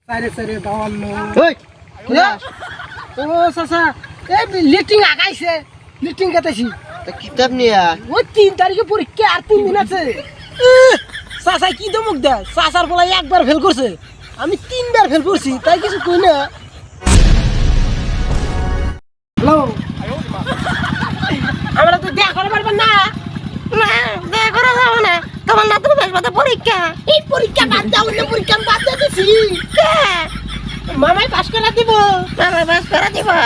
সারে সারে দাওয়ান্ন ওই ও চাচা এই লিটিং আগাইছে লিটিং কাটাইছি তা কিতাব নিয়া ওই 3 তারিখে পরীক্ষা আর 3 দিন আছে চাচা কি দমক দেয় চাচার বলা একবার ফেল করছে আমি 3 বার ফেল করছি তাই কিছু কই না হ্যালো আমরা তো দেখা করা পারবেন না না দেখা করা যাবে না তোমার না তুমি বেশ বাদে পরীক্ষা এই পরীক্ষা বাদ দাও অন্য পরীক্ষা বাদ দিয়েছি কে মামাই পাস করা দিব তুমি বেশ করে দিবা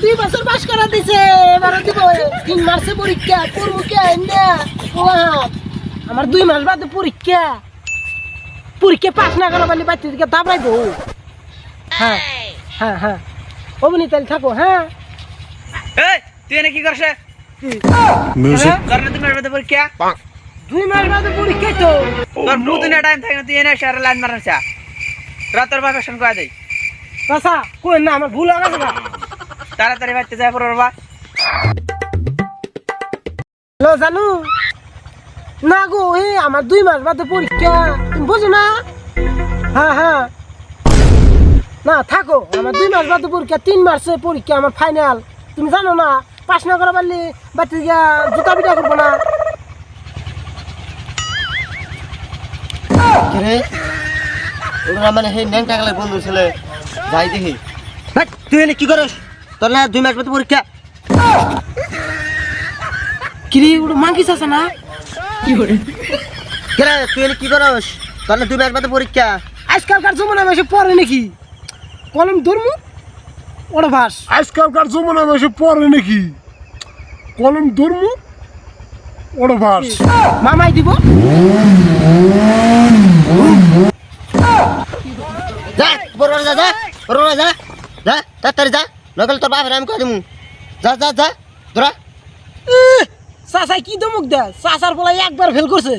2 বছর পাস করা দিছে এবারে দিব 3 মাসে পরীক্ষা করব কে না আমার 2 মাস বাদে পরীক্ষা পরীক্ষা পাস না করা বলি বাইতে দিকে দাবড়াইবো হ্যাঁ হ্যাঁ হ্যাঁ অমনি তাহলে থাকো হ্যাঁ এই তুই এনে কি করছ মিউজিক করলে তুমি এর মধ্যে পরীক্ষা 2 মাস বাদে পরীক্ষা তো তোর মুদিনে টাইম থাকে না তুই এনে শেয়ার লাইন মারছ রাতের ভাষণ কয় দেই চাচা কই না আমার ভুল হয়ে গেছে না তাড়াতাড়ি বাইতে যায় পড়ো বাবা হ্যালো জানু না গো এই আমার 2 মাস বাদে পরীক্ষা তুমি বুঝো না হ্যাঁ হ্যাঁ না থাকো আমার 2 মাস বাদে পরীক্ষা 3 মাসে পরীক্ষা আমার ফাইনাল তুমি জানো না পাস না করা পারলে বাড়িতে গিয়া জুতা পিটা করবো না রে ওরা মানে হে ন্যাং টাকলে বন্ধু ছেলে যাই দেখি তুই এনে কি করস তোর না 2 মাস বাদে পরীক্ষা কিরে ওটা মাঙ্কি চাচা না কেরে তুই এনে কি করস তোর না 2 মাস বাদে পরীক্ষা আজকালকার জমানা বেশি পড়ে নাকি কলম ধর্ম ওটা ভাস আজকালকার জমানা এসে পড়ে নাকি কলম ধর্ম ওটা ভাস মামাই দিব যা বড় যা যা বড় যা যা তাড়াতাড়ি যা নকল তোর বাপের আমি কই দিমু যা যা যা তোরা চাচা কি দমক দেয় চাচার বলা একবার ফেল করছে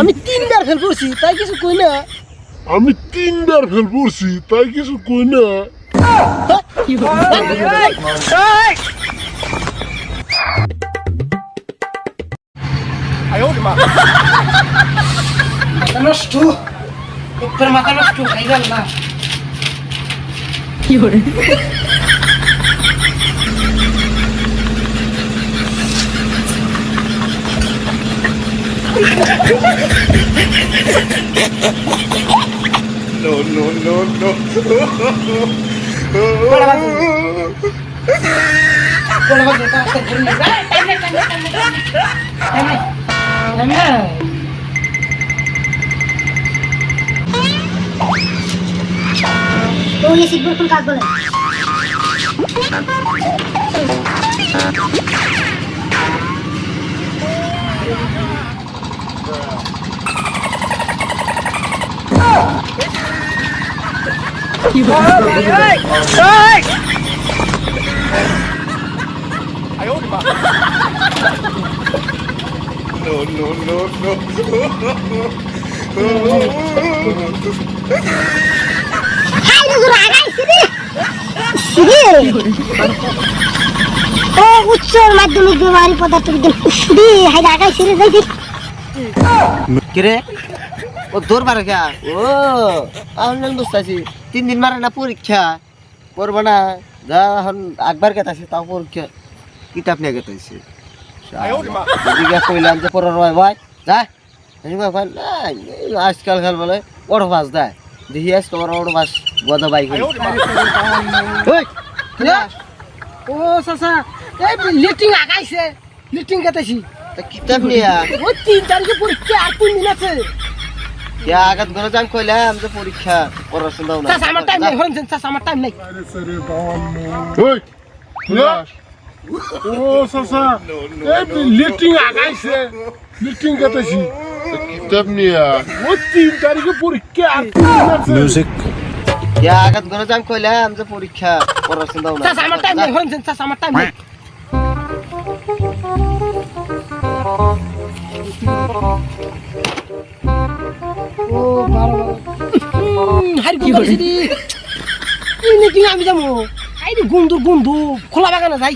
আমি 3 বার ফেল করছি তাই কিছু কই না আমি 3 বার ফেল পড়ছি তাই কিছু কই না মাথা নষ্ট একবার মাথা নষ্ট হয়ে গেল না তুমি শিখবে কোন কাজ বলে ও উচ্চ মাধ্যমিক ব্যবহারিক পদার্থ বিজ্ঞান উসদি হাই আগাইছে রে যাইছি কিরে ও দৌড় মারে কে ও আমি বুঝতেছি 3 দিন মারে না পরীক্ষা করবো না যা এখন একবার গেতাছি তাও পরীক্ষা কিতাব নিয়ে গেতাইছে এদিকে কইলাম যে পড়ার ভাই যা আজকাল খেল বলে ওর ভাস দেয় দেখি আজ তোমার ওর ভাস গদা বাইক ও চাচা এই লিটিং আগাইছে লিটিং কাটাইছি কিতাব নিয়া ওই 3 তারিখে পরীক্ষা আর 3 দিন আছে আঘাত করে যান কইলাম যে পরীক্ষা পড়াশোনা না চাচা আমার টাইম নাই হরেন চাচা আমার টাইম নাই ওই ও সাসা এই লিটিং আগাইছে লিটিং কাটাইছি কিতাব নিয়া ওই 3 তারিখে পরীক্ষা আর মিউজিক আঘাত করে যান কইলাম যে পরীক্ষা পড়াশোনা না চাচা আমার টাইম নাই হরেন চাচা আমার টাইম নাই ও বারো হারি কি করছিস এই লিটিং আমি যাবো এই গন্ধু খোলা বাগানে যাই